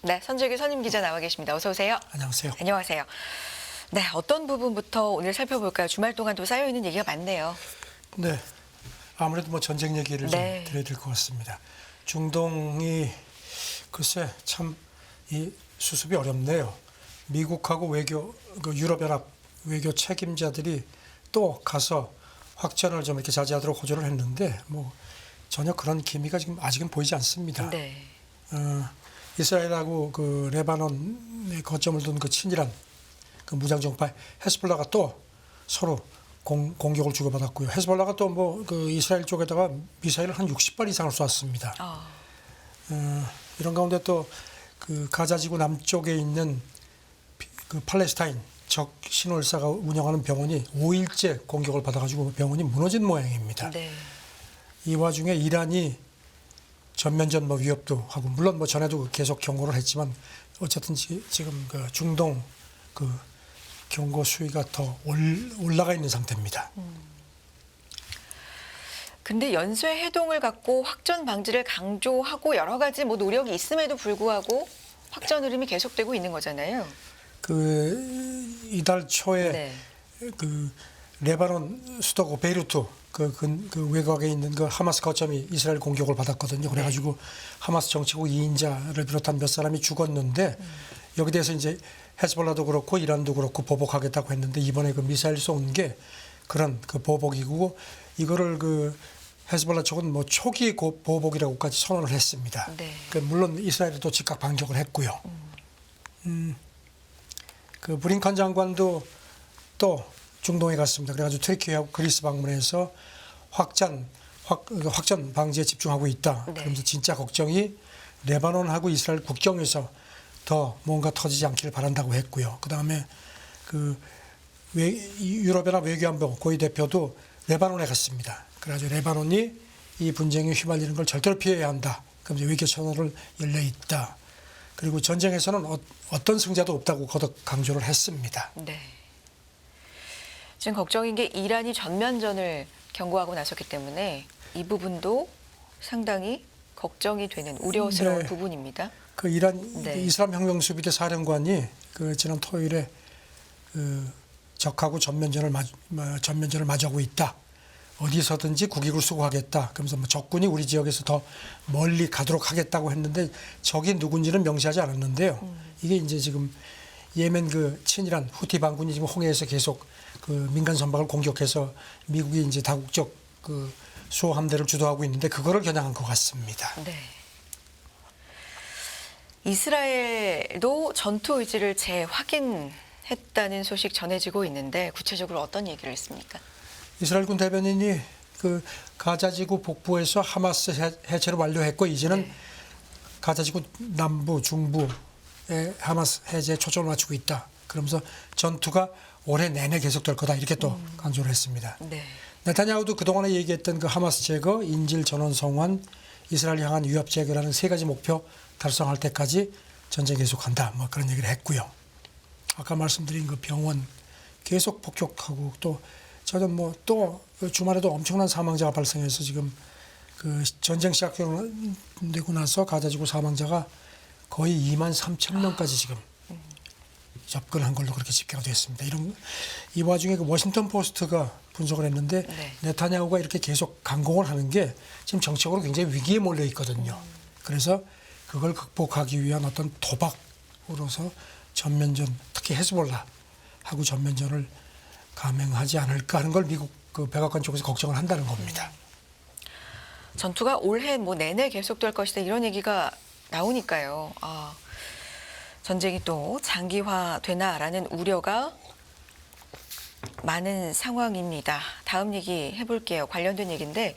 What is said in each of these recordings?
네, 선재규 선임 기자 나와 계십니다. 어서 오세요. 안녕하세요. 안녕하세요. 네, 어떤 부분부터 오늘 살펴볼까요? 주말 동안 또 쌓여 있는 얘기가 많네요. 네, 아무래도 뭐 전쟁 얘기를 네. 좀 드려야 될 것 같습니다. 중동이 글쎄 참 이 수습이 어렵네요. 미국하고 유럽연합 외교 책임자들이 또 가서 확전을 좀 이렇게 자제하도록 호조를 했는데 뭐 전혀 그런 기미가 지금 아직은 보이지 않습니다. 네. 이스라엘하고 그 레바논에 거점을 둔 그 친이란 그 무장정파 헤즈볼라가 또 서로 공격을 주고받았고요. 헤즈볼라가 또 뭐 그 이스라엘 쪽에다가 미사일을 한 60발 이상을 쐈습니다. 이런 가운데 또 그 가자지구 남쪽에 있는 그 팔레스타인 적 신월사가 운영하는 병원이 5일째 공격을 받아가지고 병원이 무너진 모양입니다. 네. 이 와중에 이란이 전면전 뭐 위협도 하고 물론 뭐 전에도 계속 경고를 했지만 어쨌든 지금 그 중동 그 경고 수위가 더 올라가 있는 상태입니다. 근데 연쇄 해동을 갖고 확전 방지를 강조하고 여러 가지 뭐 노력이 있음에도 불구하고 확전 흐름이 계속되고 있는 거잖아요. 그 이달 초에 네. 그 레바논 수도고 베이루트 그 외곽에 있는 그 하마스 거점이 이스라엘 공격을 받았거든요. 그래가지고 하마스 정치국 2인자를 비롯한 몇 사람이 죽었는데 여기 대해서 이제 헤즈볼라도 그렇고 이란도 그렇고 보복하겠다고 했는데 이번에 그 미사일 쏜 게 그런 그 보복이고 이거를 그 헤즈볼라 쪽은 뭐 초기 보복이라고까지 선언을 했습니다. 네. 그 물론 이스라엘도 즉각 반격을 했고요. 그 브링컨 장관도 또 중동에 갔습니다. 그래가지고 터키하고 그리스 방문해서 확전 방지에 집중하고 있다. 네. 그러면서 진짜 걱정이 레바논하고 이스라엘 국경에서 더 뭔가 터지지 않기를 바란다고 했고요. 그 다음에 그 유럽연합 외교안보 고위 대표도 레바논에 갔습니다. 그래가지고 레바논이 이 분쟁에 휘말리는 걸 절대로 피해야 한다. 그러면서 외교 채널을 열려 있다. 그리고 전쟁에서는 어떤 승자도 없다고 거듭 강조를 했습니다. 네. 지금 걱정인 게 이란이 전면전을 경고하고 나섰기 때문에 이 부분도 상당히 걱정이 되는 우려스러운 네. 부분입니다. 그 네. 이슬람 혁명수비대 사령관이 그 지난 토요일에 그 적하고 전면전을 마주하고 있다. 어디서든지 국익을 수호하겠다. 그러면서 뭐 적군이 우리 지역에서 더 멀리 가도록 하겠다고 했는데 적이 누군지는 명시하지 않았는데요. 이게 이제 지금 예멘 그 친이란 후티 반군이 지금 홍해에서 계속 그 민간 선박을 공격해서 미국이 이제 다국적 그 수호 함대를 주도하고 있는데 그거를 겨냥한 것 같습니다. 네. 이스라엘도 전투 의지를 재확인했다는 소식 전해지고 있는데 구체적으로 어떤 얘기를 했습니까? 이스라엘군 대변인이 그 가자지구 북부에서 하마스 해체를 완료했고 이제는 네. 가자지구 남부 중부에 하마스 해제에 초점을 맞추고 있다. 그러면서 전투가 올해 내내 계속될 거다 이렇게 또 강조를 했습니다. 네. 네타냐후도 그동안에 얘기했던 그 하마스 제거, 인질 전원 성환, 이스라엘 향한 위협 제거라는 세 가지 목표 달성할 때까지 전쟁 계속한다. 뭐 그런 얘기를 했고요. 아까 말씀드린 그 병원 계속 폭격하고 또 저는 뭐 또 주말에도 엄청난 사망자가 발생해서 지금 그 전쟁 시작되고 나서 가자지구 사망자가 거의 2만 3천 명까지 지금 접근한 걸로 그렇게 집계가 됐습니다. 이 와중에 그 워싱턴 포스트가 분석을 했는데 네. 네타냐후가 이렇게 계속 강공을 하는 게 지금 정치적으로 굉장히 위기에 몰려 있거든요. 그래서 그걸 극복하기 위한 어떤 도박으로서 전면전, 특히 헤즈볼라하고 전면전을 감행하지 않을까 하는 걸 미국 그 백악관 쪽에서 걱정을 한다는 겁니다. 전투가 올해 뭐 내내 계속될 것이다 이런 얘기가 나오니까요. 전쟁이 또 장기화되나라는 우려가 많은 상황입니다. 다음 얘기 해볼게요. 관련된 얘기인데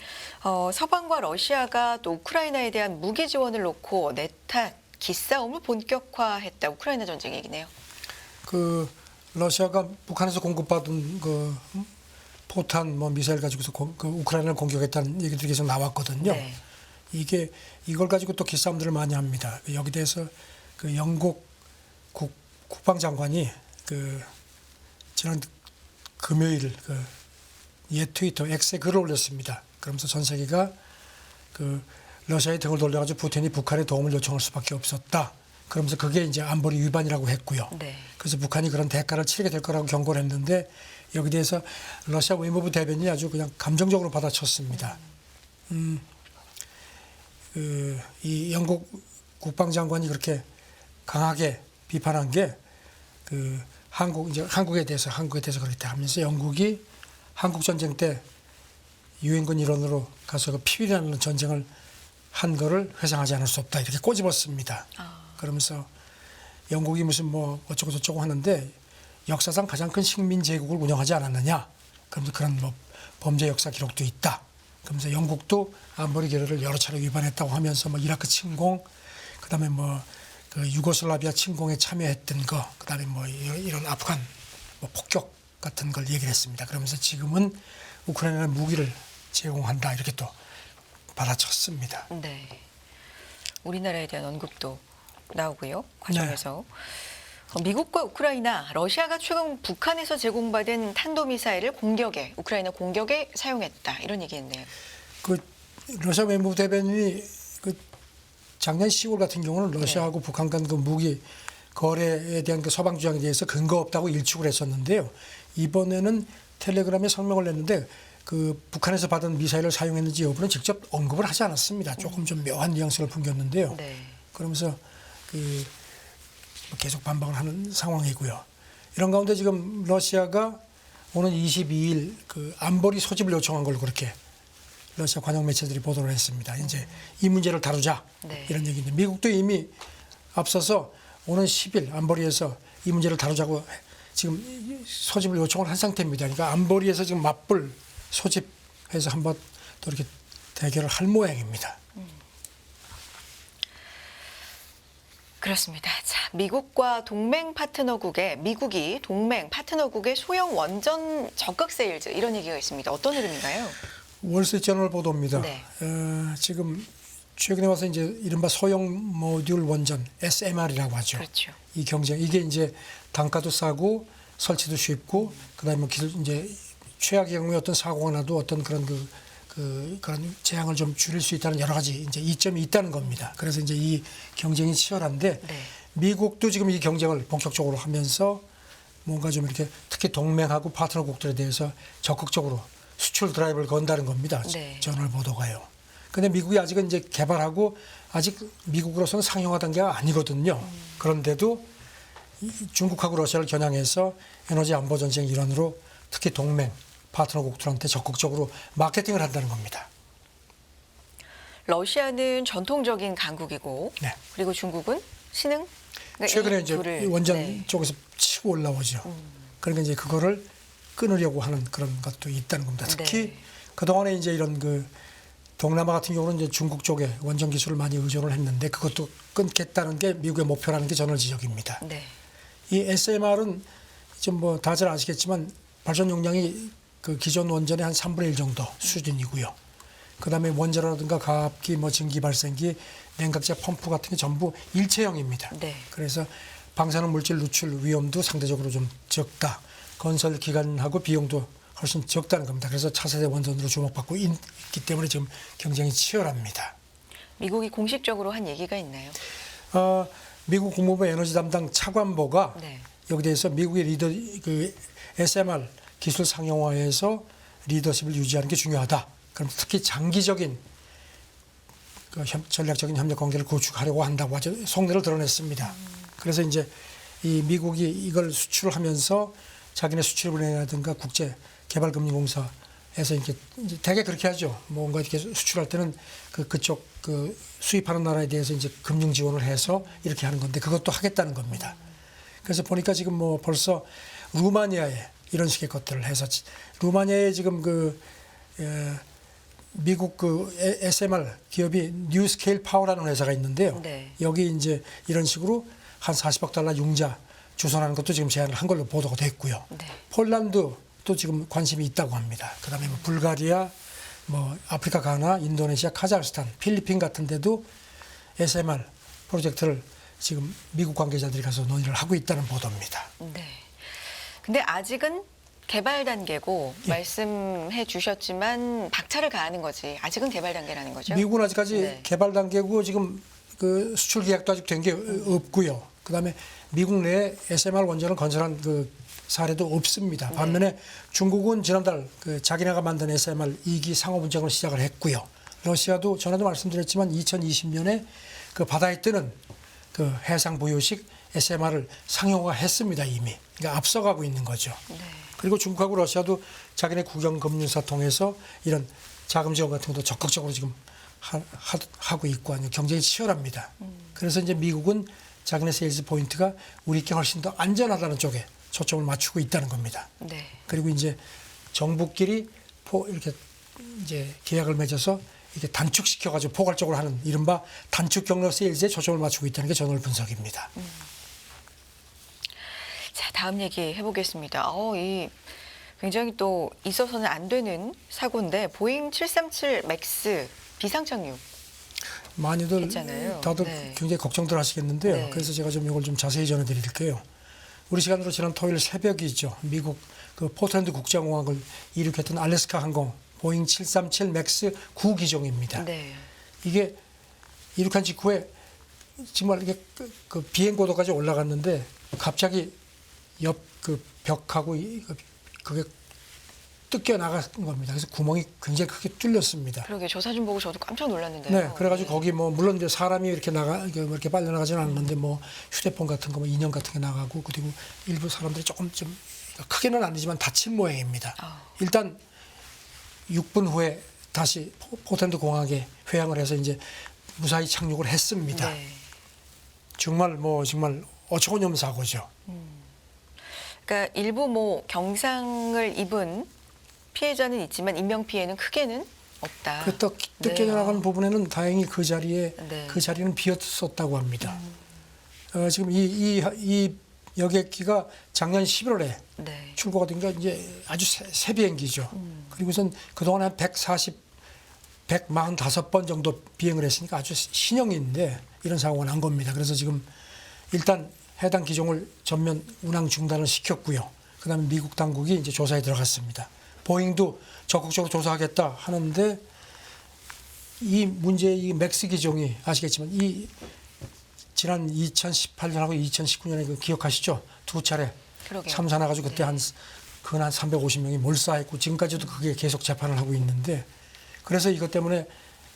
서방과 러시아가 또 우크라이나에 대한 무기 지원을 놓고 내탓 기싸움을 본격화했다. 우크라이나 전쟁 얘기네요. 그 러시아가 북한에서 공급받은 그 포탄 뭐 미사일 가지고서 그 우크라이나를 공격했다는 얘기들이 계속 나왔거든요. 네. 이걸 가지고 또 기싸움들을 많이 합니다. 여기 대해서 그 영국 국방장관이 그 지난 금요일 그 옛 트위터 X에 글을 올렸습니다. 그러면서 전 세계가 그 러시아의 등을 돌려가지고 푸틴이 북한에 도움을 요청할 수밖에 없었다. 그러면서 그게 이제 안보리 위반이라고 했고요. 네. 그래서 북한이 그런 대가를 치르게 될 거라고 경고를 했는데 여기 대해서 러시아 외무부 대변인이 아주 그냥 감정적으로 받아쳤습니다. 이 영국 국방장관이 그렇게 강하게 비판한 게 그 한국에 대해서 그렇게 하면서 영국이 한국 전쟁 때 유엔군 일원으로 가서 그 피비린하는 전쟁을 한 거를 회상하지 않을 수 없다 이렇게 꼬집었습니다. 그러면서 영국이 무슨 뭐 어쩌고 저쩌고 하는데 역사상 가장 큰 식민 제국을 운영하지 않았느냐. 그러면서 그런 뭐 범죄 역사 기록도 있다. 그러면서 영국도 안보리 결의를 여러 차례 위반했다고 하면서 뭐 이라크 침공, 그다음에 뭐 그 유고슬라비아 침공에 참여했던 거, 그다음에 뭐 이런 아프간 뭐 폭격 같은 걸 얘기를 했습니다. 그러면서 지금은 우크라이나에 무기를 제공한다 이렇게 또 받아쳤습니다. 네. 우리나라에 대한 언급도 나오고요. 과정에서. 미국과 우크라이나, 러시아가 최근 북한에서 제공받은 탄도미사일을 우크라이나 공격에 사용했다. 이런 얘기했네요. 그 러시아 외무부 대변인이 그 작년 10월 같은 경우는 러시아하고 북한 간 그 무기 거래에 대한 그 서방 주장에 대해서 근거 없다고 일축을 했었는데요. 이번에는 텔레그램에 성명을 냈는데 그 북한에서 받은 미사일을 사용했는지 여부는 직접 언급을 하지 않았습니다. 조금 좀 묘한 뉘앙스를 풍겼는데요. 네. 그러면서 그 계속 반박을 하는 상황이고요. 이런 가운데 지금 러시아가 오는 22일 그 안보리 소집을 요청한 걸로 그렇게 러시아 관영 매체들이 보도를 했습니다. 이제 이 문제를 다루자 네. 이런 얘기인데 미국도 이미 앞서서 오는 10일 안보리에서 이 문제를 다루자고 지금 소집을 요청을 한 상태입니다. 그러니까 안보리에서 지금 맞불 소집해서 한번 또 이렇게 대결을 할 모양입니다. 그렇습니다. 자, 미국이 동맹 파트너국의 소형 원전 적극 세일즈 이런 얘기가 있습니다. 어떤 흐름인가요? 월스트리트저널 보도입니다. 네. 지금 최근에 와서 이제 이른바 소형 모듈 원전 SMR이라고 하죠. 그렇죠. 이 경쟁 이게 이제 단가도 싸고 설치도 쉽고 그다음에 뭐 기술 이제 최악의 경우에 어떤 사고가 나도 어떤 그런 그런 재앙을 좀 줄일 수 있다는 여러 가지 이제 이점이 있다는 겁니다. 그래서 이제 이 경쟁이 치열한데 네. 미국도 지금 이 경쟁을 본격적으로 하면서 뭔가 좀 이렇게 특히 동맹하고 파트너국들에 대해서 적극적으로 수출 드라이브를 건다는 겁니다. 네. 저널 보도가요. 근데 미국이 아직은 이제 개발하고 아직 미국으로서는 상용화 단계가 아니거든요. 그런데도 중국하고 러시아를 겨냥해서 에너지 안보 전쟁 일환으로 특히 동맹 파트너국들한테 적극적으로 마케팅을 한다는 겁니다. 러시아는 전통적인 강국이고 네. 그리고 중국은 신흥? 그러니까 최근에 이 이제 둘을, 이 원전 네. 쪽에서 치고 올라오죠. 그러니까 이제 그거를 끊으려고 하는 그런 것도 있다는 겁니다. 특히 네. 그동안에 이제 이런 그 동남아 같은 경우는 이제 중국 쪽에 원전 기술을 많이 의존을 했는데 그것도 끊겠다는 게 미국의 목표라는 게 저널 지적입니다. 네. 이 SMR은 좀 뭐 다들 아시겠지만 발전 용량이 그 기존 원전의 한 3분의 1 정도 수준이고요. 그다음에 원자로라든가 가압기, 뭐 증기 발생기, 냉각제 펌프 같은 게 전부 일체형입니다. 네. 그래서 방사능 물질 누출 위험도 상대적으로 좀 적다. 건설 기간하고 비용도 훨씬 적다는 겁니다. 그래서 차세대 원전으로 주목받고 있기 때문에 지금 경쟁이 치열합니다. 미국이 공식적으로 한 얘기가 있나요? 미국 국무부 에너지 담당 차관보가 네. 여기 대해서 미국의 리더 그 SMR 기술 상용화에서 리더십을 유지하는 게 중요하다. 그럼 특히 장기적인 그 전략적인 협력 관계를 구축하려고 한다고 아주 속내를 드러냈습니다. 그래서 이제 이 미국이 이걸 수출을 하면서 자기네 수출은행이라든가 국제 개발금융공사에서 이제 대개 그렇게 하죠. 뭔가 이렇게 수출할 때는 그쪽 그 수입하는 나라에 대해서 이제 금융 지원을 해서 이렇게 하는 건데 그것도 하겠다는 겁니다. 그래서 보니까 지금 뭐 벌써 루마니아에 이런 식의 것들을 해서 루마니아에 지금 미국 그 SMR 기업이 뉴스케일 파워라는 회사가 있는데요. 네. 여기 이제 이런 식으로 한 40억 달러 융자 주선하는 것도 지금 제안을 한 걸로 보도가 됐고요. 네. 폴란드도 지금 관심이 있다고 합니다. 그다음에 뭐 불가리아, 뭐 아프리카 가나, 인도네시아, 카자흐스탄, 필리핀 같은 데도 SMR 프로젝트를 지금 미국 관계자들이 가서 논의를 하고 있다는 보도입니다. 네. 근데 아직은 개발 단계고 예. 말씀해 주셨지만 박차를 가하는 거지. 아직은 개발 단계라는 거죠. 미국은 아직까지 네. 개발 단계고 지금 그 수출 계약도 아직 된 게 없고요. 그다음에 미국 내에 SMR 원전을 건설한 그 사례도 없습니다. 반면에 중국은 지난달 그 자기네가 만든 SMR 2기 상호 분쟁을 시작을 했고요. 러시아도 전에도 말씀드렸지만 2020년에 그 바다에 뜨는 그 해상 부요식 SMR을 상용화했습니다 이미. 그러니까 앞서가고 있는 거죠. 네. 그리고 중국하고 러시아도 자기네 국영금융사 통해서 이런 자금 지원 같은 것도 적극적으로 지금 하고 있고 아니 경쟁이 치열합니다. 그래서 이제 미국은 자기네 세일즈 포인트가 우리께 훨씬 더 안전하다는 쪽에 초점을 맞추고 있다는 겁니다. 네. 그리고 이제 정부끼리 이렇게 이제 계약을 맺어서 이렇게 단축시켜 가지고 포괄적으로 하는 이른바 단축 경로 세일즈에 초점을 맞추고 있다는 게 저널 분석입니다. 자, 다음 얘기 해보겠습니다. 이 굉장히 또 있어서는 안 되는 사고인데 보잉 737 맥스 비상착륙. 많이들 했잖아요. 다들 네. 굉장히 걱정들 하시겠는데요. 네. 그래서 제가 좀 이걸 좀 자세히 전해드릴게요. 우리 시간으로 지난 토요일 새벽이죠. 미국 그 포틀랜드 국제공항을 이륙했던 알래스카 항공 보잉 737 맥스 9기종입니다. 네. 이게 이륙한 직후에 정말 이게 그 비행 고도까지 올라갔는데 갑자기 옆 그 벽하고 그게 뜯겨 나간 겁니다. 그래서 구멍이 굉장히 크게 뚫렸습니다. 그러게 저 사진 보고 저도 깜짝 놀랐는데요. 네, 그래가지고 거기 뭐 물론 이제 사람이 이렇게 빨려 나가지는 않는데 뭐 휴대폰 같은 거, 뭐 인형 같은 게 나가고 그리고 일부 사람들이 조금 좀 크게는 아니지만 다친 모양입니다. 일단 6분 후에 다시 포틀랜드 공항에 회항을 해서 이제 무사히 착륙을 했습니다. 네. 정말 어처구니없는 사고죠. 그러니까 일부 뭐 경상을 입은 피해자는 있지만 인명 피해는 크게는 없다. 그 뜯겨 나간 부분에는 다행히 그 자리에 네. 그 자리는 비었었다고 합니다. 지금 이 여객기가 작년 11월에 네. 출고가 된 게 이제 아주 새 비행기죠. 그리고선 그동안 한 145번 정도 비행을 했으니까 아주 신형인데 이런 사고가 난 겁니다. 그래서 지금 일단 해당 기종을 전면 운항 중단을 시켰고요. 그다음에 미국 당국이 이제 조사에 들어갔습니다. 보잉도 적극적으로 조사하겠다 하는데 이 문제의 이 맥스 기종이 아시겠지만 이 지난 2018년하고 2019년에 그 기억하시죠? 두 차례 그러게요. 참사 나가지고 그때 네. 근 한 350명이 몰사했고 지금까지도 그게 계속 재판을 하고 있는데 그래서 이것 때문에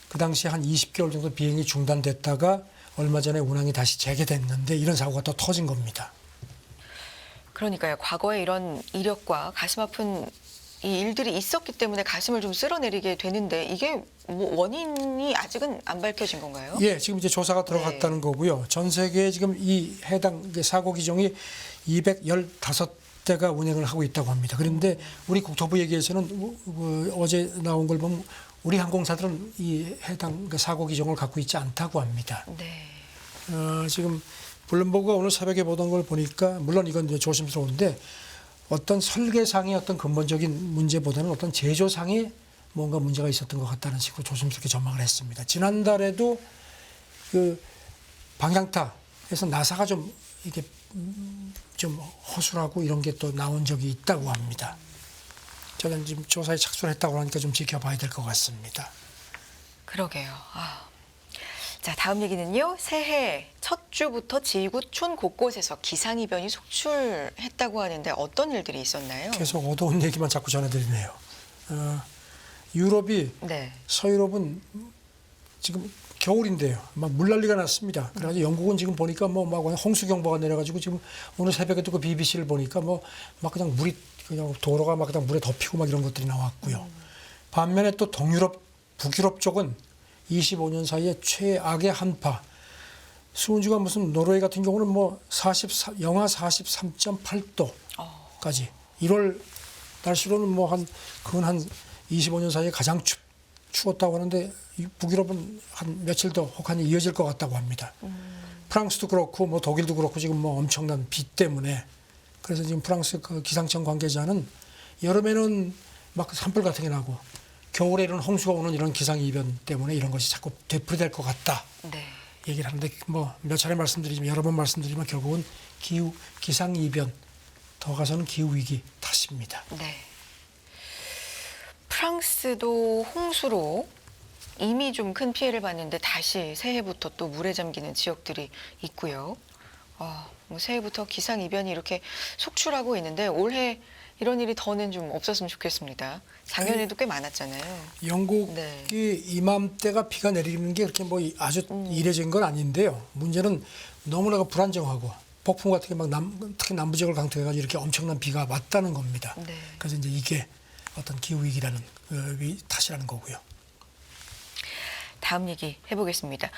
그 당시에 한 20개월 정도 비행이 중단됐다가 얼마 전에 운항이 다시 재개됐는데 이런 사고가 또 터진 겁니다. 그러니까요. 과거에 이런 이력과 가슴 아픈 이 일들이 있었기 때문에 가슴을 좀 쓸어내리게 되는데 이게 뭐 원인이 아직은 안 밝혀진 건가요? 예, 지금 이제 조사가 들어갔다는 거고요. 전 세계에 지금 이 해당 사고 기종이 215대가 운행을 하고 있다고 합니다. 그런데 우리 국토부 얘기에서는 어제 나온 걸 보면 우리 항공사들은 이 해당 사고 기종을 갖고 있지 않다고 합니다. 네. 지금 블룸버그가 오늘 새벽에 보던 걸 보니까 물론 이건 이제 조심스러운데 어떤 설계상의 어떤 근본적인 문제보다는 어떤 제조상에 뭔가 문제가 있었던 것 같다는 식으로 조심스럽게 전망을 했습니다. 지난달에도 그 방향타에서 나사가 좀 이게 좀 허술하고 이런 게 또 나온 적이 있다고 합니다. 저는 지금 조사에 착수를 했다고 하니까 좀 지켜봐야 될 것 같습니다. 그러게요. 자, 다음 얘기는요. 새해 첫 주부터 지구촌 곳곳에서 기상이변이 속출했다고 하는데 어떤 일들이 있었나요? 계속 어두운 얘기만 자꾸 전해드리네요. 유럽이 네. 서유럽은 지금 겨울인데요. 막 물난리가 났습니다. 그래가지고 영국은 지금 보니까 뭐 막 홍수경보가 내려가지고 지금 오늘 새벽에도 그 BBC를 보니까 뭐 막 그냥 물이 그냥 도로가 막 그냥 물에 덮이고 막 이런 것들이 나왔고요. 반면에 또 동유럽, 북유럽 쪽은 25년 사이에 최악의 한파. 수온주가 무슨 노르웨이 같은 경우는 뭐 영하 43.8도까지 1월 날씨로는 뭐 한 25년 사이에 가장 추웠다고 하는데 북유럽은 한 며칠 더 혹한이 이어질 것 같다고 합니다. 프랑스도 그렇고 뭐 독일도 그렇고 지금 뭐 엄청난 비 때문에 그래서 지금 프랑스 그 기상청 관계자는 여름에는 막 산불 같은 게 나고 겨울에 이런 홍수가 오는 이런 기상이변 때문에 이런 것이 자꾸 되풀이될 것 같다. 네. 얘기를 하는데 뭐 몇 차례 말씀드리지만 여러 번 말씀드리지만 결국은 기상이변 더 가서는 기후위기 탓입니다. 네. 프랑스도 홍수로 이미 좀 큰 피해를 봤는데 다시 새해부터 또 물에 잠기는 지역들이 있고요. 뭐 새해부터 기상이변이 이렇게 속출하고 있는데 올해 이런 일이 더는 좀 없었으면 좋겠습니다. 작년에도 꽤 많았잖아요. 영국이 네. 이맘때가 비가 내리는 게 그렇게 뭐 아주 이례적인 건 아닌데요. 문제는 너무나 불안정하고 폭풍 같은 게 막 특히 남부 지역을 강타해가지고 이렇게 엄청난 비가 왔다는 겁니다. 네. 그래서 이제 이게 어떤 기후 위기라는 탓이라는 거고요. 다음 얘기 해보겠습니다.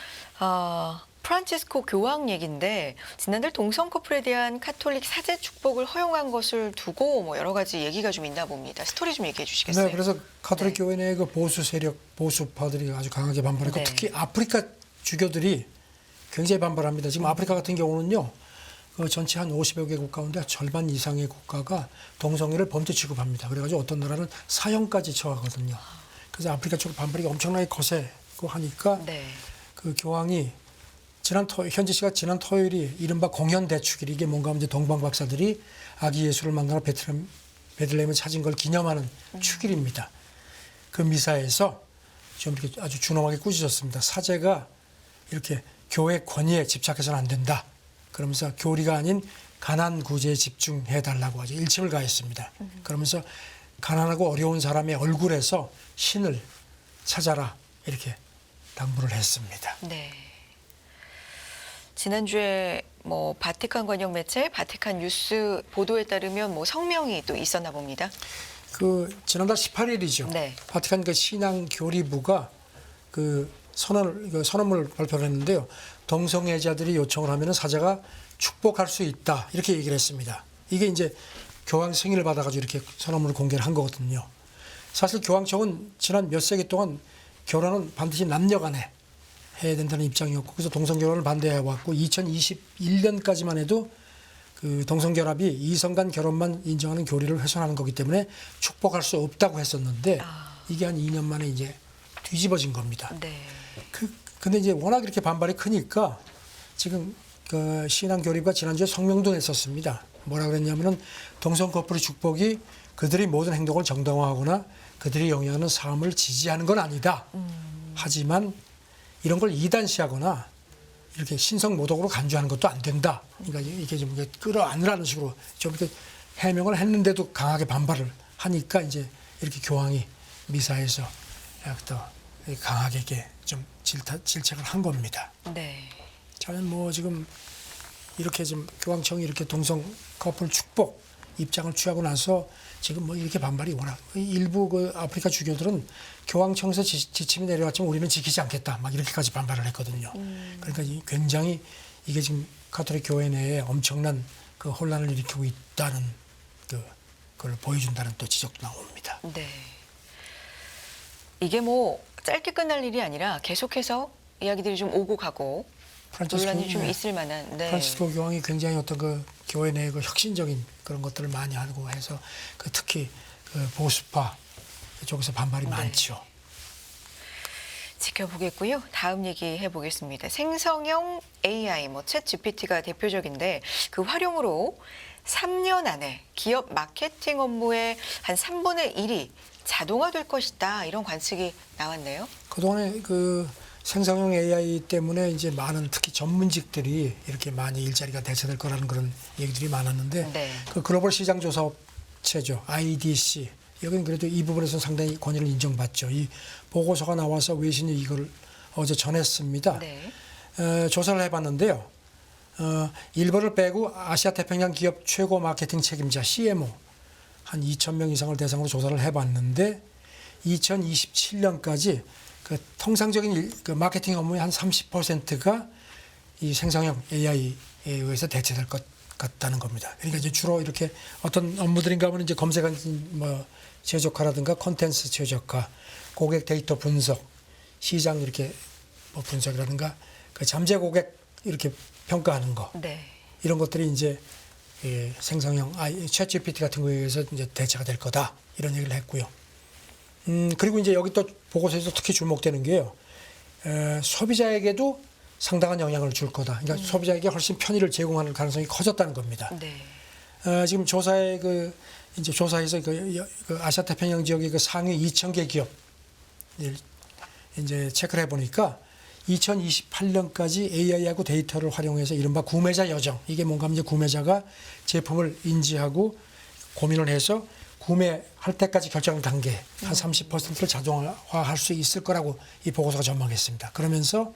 프란치스코 교황 얘기인데 지난달 동성 커플에 대한 카톨릭 사제 축복을 허용한 것을 두고 뭐 여러 가지 얘기가 좀 있나 봅니다. 스토리 좀 얘기해 주시겠어요? 네, 그래서 카톨릭 네. 교회 내의 그 보수 세력, 보수파들이 아주 강하게 반발했고 네. 특히 아프리카 주교들이 굉장히 반발합니다. 지금 아프리카 같은 경우는요, 그 전체 한 50여 개 국가 가운데 절반 이상의 국가가 동성애를 범죄 취급합니다. 그래가지고 어떤 나라는 사형까지 처하거든요. 그래서 아프리카 쪽 반발이 엄청나게 거세고 하니까 네. 그 교황이 현지 시각 지난 토요일이 이른바 공연 대축일, 이게 뭔가 하면 이제 동방 박사들이 아기 예수를 만나러 베들레헴을 찾은 걸 기념하는 축일입니다. 그 미사에서 좀 이렇게 아주 준엄하게 꾸짖었습니다. 사제가 이렇게 교회 권위에 집착해서는 안 된다. 그러면서 교리가 아닌 가난 구제에 집중해 달라고 아주 일침을 가했습니다. 그러면서 가난하고 어려운 사람의 얼굴에서 신을 찾아라 이렇게 당부를 했습니다. 네. 지난주에 뭐 바티칸 관영 매체 바티칸 뉴스 보도에 따르면 뭐 성명이 또 있었나 봅니다. 그 지난달 18일이죠. 네. 바티칸 그 신앙 교리부가 그 선언문을 발표를 했는데요. 동성애자들이 요청을 하면은 사제가 축복할 수 있다 이렇게 얘기를 했습니다. 이게 이제 교황 승인을 받아가지고 이렇게 선언문을 공개를 한 거거든요. 사실 교황청은 지난 몇 세기 동안 결혼은 반드시 남녀간에 해야 된다는 입장이었고, 그래서 동성결혼을 반대해왔고 2021년까지만 해도 그 동성결합이 이성 간 결혼만 인정하는 교리를 훼손하는 거기 때문에 축복할 수 없다고 했었는데 이게 한 2년 만에 이제 뒤집어진 겁니다. 네. 근데 이제 워낙 이렇게 반발이 크니까 지금 그 신앙교리가 지난주에 성명도 냈었습니다. 뭐라 그랬냐면은 동성 커플의 축복이 그들이 모든 행동을 정당화하거나 그들이 영위하는 삶을 지지하는 건 아니다. 하지만 이런 걸 이단시하거나 이렇게 신성 모독으로 간주하는 것도 안 된다. 그러니까 이게 좀 끌어안으라는 식으로 좀 이렇게 해명을 했는데도 강하게 반발을 하니까 이제 이렇게 교황이 미사에서 또 강하게 이렇게 좀 질책을 한 겁니다. 네. 저는 뭐 지금 이렇게 지금 교황청이 이렇게 동성 커플 축복 입장을 취하고 나서 지금 뭐 이렇게 반발이 워낙 일부 그 아프리카 주교들은 교황청에서 지침이 내려왔지만 우리는 지키지 않겠다 막 이렇게까지 반발을 했거든요. 그러니까 굉장히 이게 지금 가톨릭 교회 내에 엄청난 그 혼란을 일으키고 있다는 그걸 보여준다는 또 지적도 나옵니다. 네. 이게 뭐 짧게 끝날 일이 아니라 계속해서 이야기들이 좀 오고 가고 논란이 좀 있을 만한. 네. 프란치스코 교황이 굉장히 어떤 그 교회 내의 그 혁신적인 그런 것들을 많이 하고 해서 그 특히 그 보수파 쪽에서 반발이 많죠. 지켜보겠고요. 다음 얘기 해보겠습니다. 생성형 AI, 뭐 챗 GPT가 대표적인데 그 활용으로 3년 안에 기업 마케팅 업무의 한 3분의 1이 자동화될 것이다. 이런 관측이 나왔네요. 그동안에 그 생성형 AI 때문에 이제 많은 특히 전문직들이 이렇게 많이 일자리가 대체될 거라는 그런 얘기들이 많았는데 네. 그 글로벌 시장 조사 업체죠. IDC. 여기는 그래도 이 부분에서 상당히 권위를 인정받죠. 이 보고서가 나와서 외신이 이걸 어제 전했습니다. 네. 조사를 해봤는데요. 일본을 빼고 아시아 태평양 기업 최고 마케팅 책임자 CMO 한 2,000명 이상을 대상으로 조사를 해봤는데 2027년까지 그 통상적인 그 마케팅 업무의 한 30%가 이 생성형 AI에 의해서 대체될 것 같다는 겁니다. 그러니까 이제 주로 이렇게 어떤 업무들인가 하면 이제 검색 엔진 뭐 최적화라든가 콘텐츠 최적화, 고객 데이터 분석, 시장 이렇게 뭐 분석이라든가 그 잠재 고객 이렇게 평가하는 거 네. 이런 것들이 이제 생성형 챗 GPT 같은 거에 의해서 이제 대체가 될 거다 이런 얘기를 했고요. 그리고 이제 여기 또 보고서에서 특히 주목되는 게요. 소비자에게도 상당한 영향을 줄 거다. 그러니까 소비자에게 훨씬 편의를 제공하는 가능성이 커졌다는 겁니다. 네. 지금 조사에 이제 조사에서 그 아시아 태평양 지역의 그 상위 2,000개 기업 이제 체크를 해보니까 2028년까지 AI하고 데이터를 활용해서 이른바 구매자 여정, 이게 뭔가 하면 이제 구매자가 제품을 인지하고 고민을 해서 구매할 때까지 결정 단계 한 30%를 자동화할 수 있을 거라고 이 보고서가 전망했습니다. 그러면서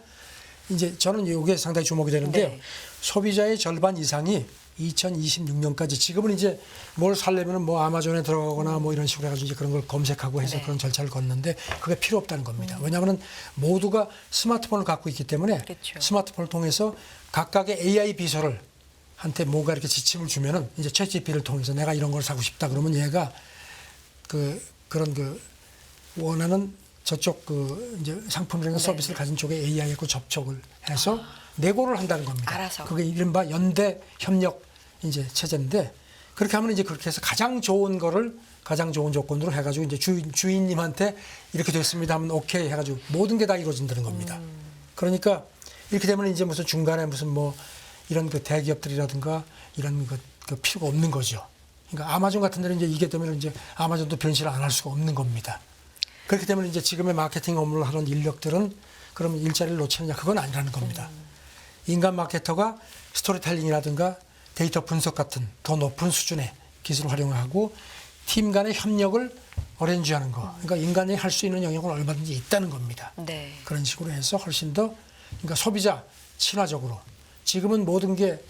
이제 저는 이게 상당히 주목이 되는데요. 네. 소비자의 절반 이상이 2026년까지 지금은 이제 뭘 살려면 뭐 아마존에 들어가거나 뭐 이런 식으로 해가지고 이제 그런 걸 검색하고 해서 네. 그런 절차를 걷는데 그게 필요 없다는 겁니다. 왜냐하면 모두가 스마트폰을 갖고 있기 때문에 그렇죠. 스마트폰을 통해서 각각의 AI 비서를 한테 뭔가 이렇게 지침을 주면은 이제 챗GPT를 통해서 내가 이런 걸 사고 싶다 그러면 얘가 그런 원하는 저쪽 이제 상품이나 서비스를 가진 쪽에 AI하고 접촉을 해서 내고를 한다는 겁니다. 알아서. 그게 이른바 연대 협력 이제 체제인데 그렇게 하면 이제 그렇게 해서 가장 좋은 조건으로 해가지고 이제 주인님한테 이렇게 됐습니다 하면 오케이 해가지고 모든 게 다 이루어진다는 겁니다. 그러니까 이렇게 되면 이제 무슨 중간에 무슨 뭐 이런 그 대기업들이라든가 이런 그 필요가 없는 거죠. 그러니까 아마존 같은 데는 이제 이게 되면 이제 아마존도 변신을 안 할 수가 없는 겁니다. 그렇기 때문에 이제 지금의 마케팅 업무를 하는 인력들은 그러면 일자리를 놓치느냐 그건 아니라는 겁니다. 인간 마케터가 스토리텔링이라든가 데이터 분석 같은 더 높은 수준의 기술을 활용하고 팀 간의 협력을 어레인지하는 거. 그러니까 인간이 할 수 있는 영역은 얼마든지 있다는 겁니다. 네. 그런 식으로 해서 훨씬 더 그러니까 소비자 친화적으로 지금은 모든 게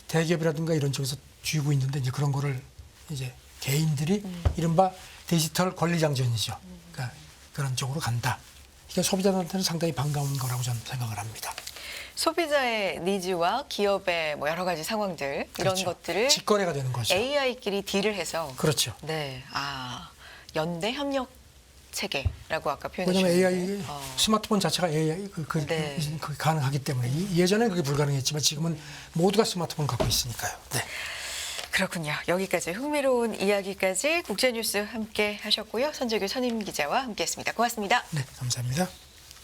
대기업이라든가 이런 쪽에서 쥐고 있는데 이제 그런 거를 이제 개인들이 이른바 디지털 권리장전이죠. 그러니까 그런 쪽으로 간다. 이게 소비자들한테는 상당히 반가운 거라고 저는 생각을 합니다. 소비자의 니즈와 기업의 뭐 여러 가지 상황들 이런 그렇죠. 것들을 직거래가 되는 거죠. AI끼리 딜을 해서 그렇죠. 네, 연대 협력 체계라고 아까 표현해 왜냐하면 주셨는데 AI 스마트폰 자체가 AI 네. 그게 가능하기 때문에 예전에는 그게 불가능했지만 지금은 모두가 스마트폰을 갖고 있으니까요. 네. 그렇군요. 여기까지 흥미로운 이야기까지 국제뉴스 함께 하셨고요. 선재규 선임 기자와 함께했습니다. 고맙습니다. 네, 감사합니다.